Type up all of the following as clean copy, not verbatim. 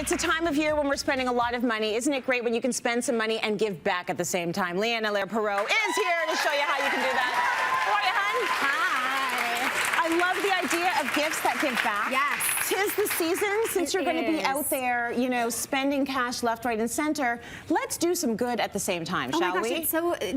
It's a time of year when we're spending a lot of money. Isn't it great when you can spend some money and give back at the same time? Leigh-Ann Allaire Perrault is here to show you how you can do that. How are you, hun? Hi. I love the idea of gifts that give back. Yes. 'Tis the season. Since you're going to be out there, you know, spending cash left, right, and center, let's do some good at the same time, shall we?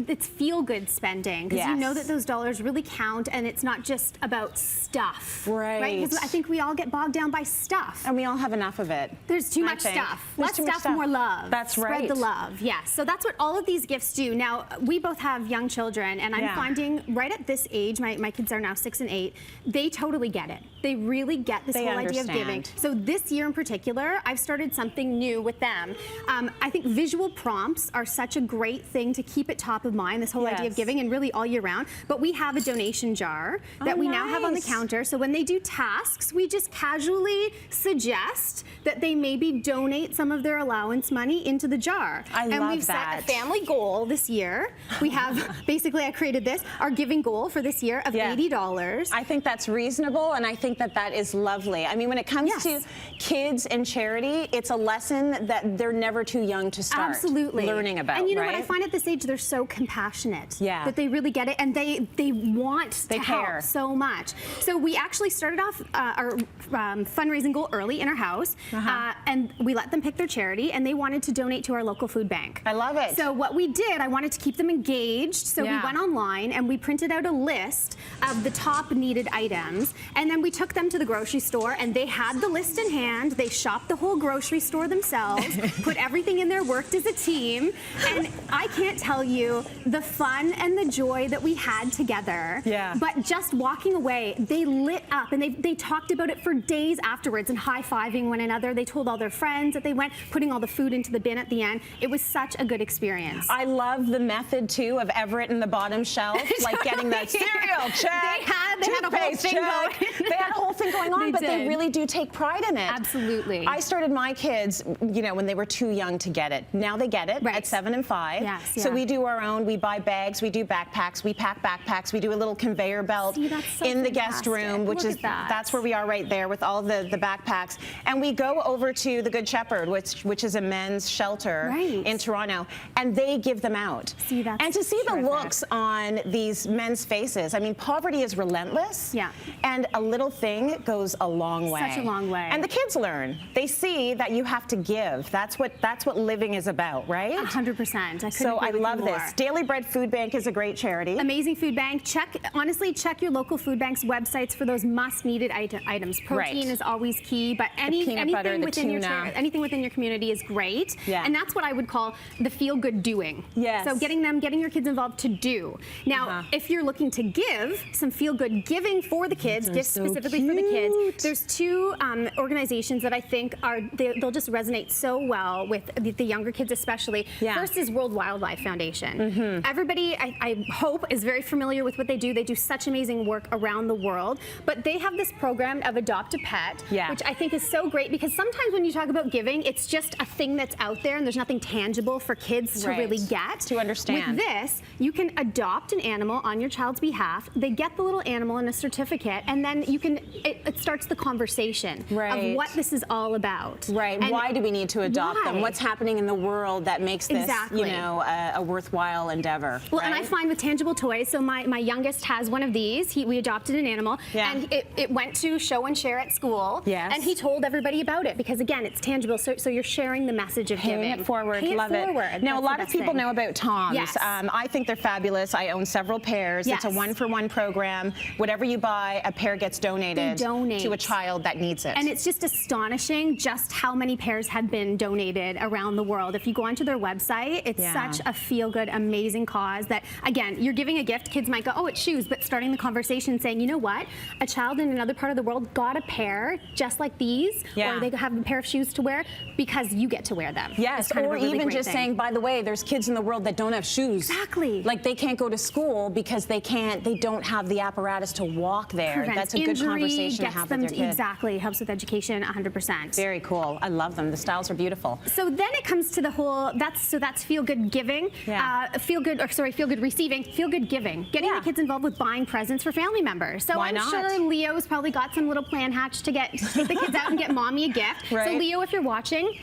It's feel-good spending, because yes. you know that those dollars really count, and it's not just about stuff. Right. Because I think we all get bogged down by stuff. And we all have enough of it. There's too much stuff. Less stuff, more love. That's right. Spread the love, yes. So that's what all of these gifts do. Now, we both have young children, and I'm finding right at this age, my kids are now 6 and 8, they totally get it. They really get this whole idea of giving. So this year in particular, I've started something new with them. I think visual prompts are such a great thing to keep it top of mind, this whole idea of giving, and really all year round. But we have a donation jar that we now have on the counter. So when they do tasks, we just casually suggest that they maybe donate some of their allowance money into the jar. And we've set a family goal this year. We have, basically I created this, our giving goal for this year of $80. I think that's reasonable, and I think that that is lovely. I mean, when it comes to kids and charity, it's a lesson that they're never too young to start learning about. And you know what, I find at this age they're so compassionate that they really get it, and they want to help so much. So we actually started off our fundraising goal early in our house, and we let them pick their charity, and they wanted to donate to our local food bank. I love it. So what we did, I wanted to keep them engaged, so we went online and we printed out a list of the top needed items, and then we took them to the grocery store, and they had the list in hand. They shopped the whole grocery store themselves, put everything in there, worked as a team, and I can't tell you the fun and the joy that we had together. But just walking away, they lit up, and they talked about it for days afterwards and high-fiving one another. They told all their friends that they went, putting all the food into the bin at the end. It was such a good experience. I love the method, too, of Everett in the bottom shelf, like getting that cereal check. They had a whole thing going. They had a whole thing going on, but they really do take pride in it. Absolutely. I started my kids, you know, when they were too young to get it. Now they get it at 7 and 5. So we do our own. We buy bags. We do backpacks. We pack backpacks. We do a little conveyor belt in the guest room, which is that's where we are right there with all the backpacks. And we go over to the Good Shepherd, which is a men's shelter in Toronto, and they give them out. And to see the looks on these men's faces, I mean, poverty is relentless. And a little thing goes a long way. Such a long way. And the kids learn. They see that you have to give. That's what living is about, right? 100%. So I love this. Daily Bread Food Bank is a great charity. Amazing food bank. Honestly, check your local food bank's websites for those must-needed items. Protein is always key, but anything within your community is great. And that's what I would call the feel-good doing. So getting your kids involved to do. Now, if you're looking to give some feel-good giving for the kids, gifts specifically for the kids, there's two organizations that I think they'll just resonate so well with the younger kids especially. First is World Wildlife Foundation. Everybody, I hope, is very familiar with what they do. They do such amazing work around the world, but they have this program of Adopt a Pet, which I think is so great, because sometimes when you talk about giving, it's just a thing that's out there and there's nothing tangible for kids to really get. To understand. With this, you can adopt an animal on your child's behalf. They get the little animal and a certificate, and then you can, it starts the conversation of what this is all about. And why do we need to adopt them? What's happening in the world that makes this, you know, a worthwhile endeavor? Well, and I find with tangible toys, so my youngest has one of these. We adopted an animal, and it went to show and share at school, and he told everybody about it, because again, it's tangible, so you're sharing the message of giving. Paying it forward. Love it. Now, a lot of people know about Toms. I think they're fabulous. I own several pairs. It's a one-for-one program. Whatever you buy, a pair gets donated to a child that needs it. And it's just astonishing just how many pairs have been donated around the world. If you go onto their website, it's such a feel-good, amazing cause that, again, you're giving a gift. Kids might go, oh, it's shoes, but starting the conversation saying, you know what? A child in another part of the world got a pair just like these, or they have a pair of shoes to wear because you get to wear them. Or even just saying, by the way, there's kids in the world that don't have shoes. Like they can't go to school because they don't have the apparatus to walk there. That's a good conversation to have with your kids. Exactly, helps with education 100%. Very cool. I love them. The styles are beautiful. So then it comes to the whole, that's feel good giving, feel good receiving, feel good giving, getting the kids involved with buying presents for family members. So I'm sure Leo's probably got some little plan hatched to take the kids out and get mommy a gift. Right. So Leo, if you're watching,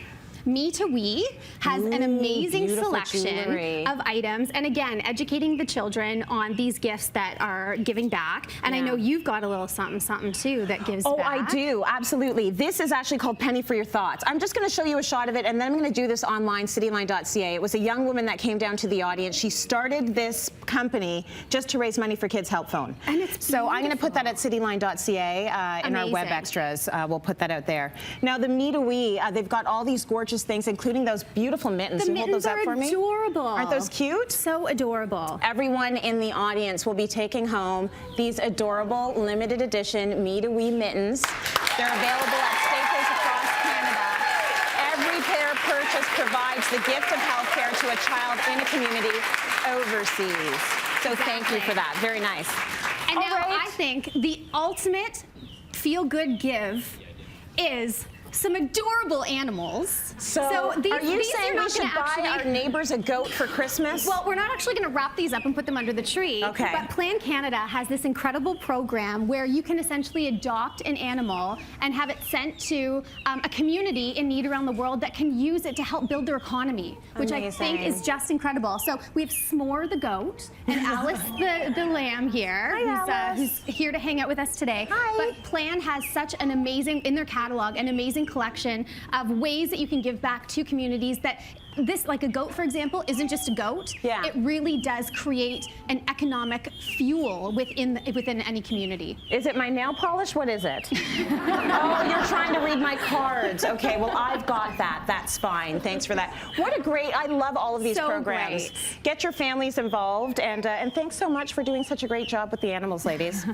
Me to We has an amazing selection of items, and again, educating the children on these gifts that are giving back. And I know you've got a little something too that gives back. Oh, I do, absolutely. This is actually called Penny for Your Thoughts. I'm just going to show you a shot of it, and then I'm going to do this online, cityline.ca. It was a young woman that came down to the audience. She started this company just to raise money for Kids Help Phone. And it's so I'm going to put that at cityline.ca in our web extras. We'll put that out there. Now, the Me to We, they've got all these gorgeous things, including those beautiful mittens. The you hold those up for me? Adorable. Aren't those cute? So adorable. Everyone in the audience will be taking home these adorable limited edition Me to We mittens. They're available at staples across Canada. Every pair purchased provides the gift of healthcare to a child in a community overseas. So thank you for that. Very nice. And now I think the ultimate feel-good give is some adorable animals. So these, are you saying we should buy our neighbors a goat for Christmas? Well, we're not actually going to wrap these up and put them under the tree. Okay. But Plan Canada has this incredible program where you can essentially adopt an animal and have it sent to a community in need around the world that can use it to help build their economy, which I think is just incredible. So we have S'more the goat and Alice the lamb here, who's here to hang out with us today. Hi. But Plan has such an amazing, in their catalog, an amazing collection of ways that you can give back to communities that this, like a goat, for example, isn't just a goat. Yeah. It really does create an economic fuel within any community. Is it my nail polish? What is it? Oh, you're trying to read my cards. Okay, well, I've got that. That's fine. Thanks for that. What a great, I love all of these programs. Get your families involved, and thanks so much for doing such a great job with the animals, ladies.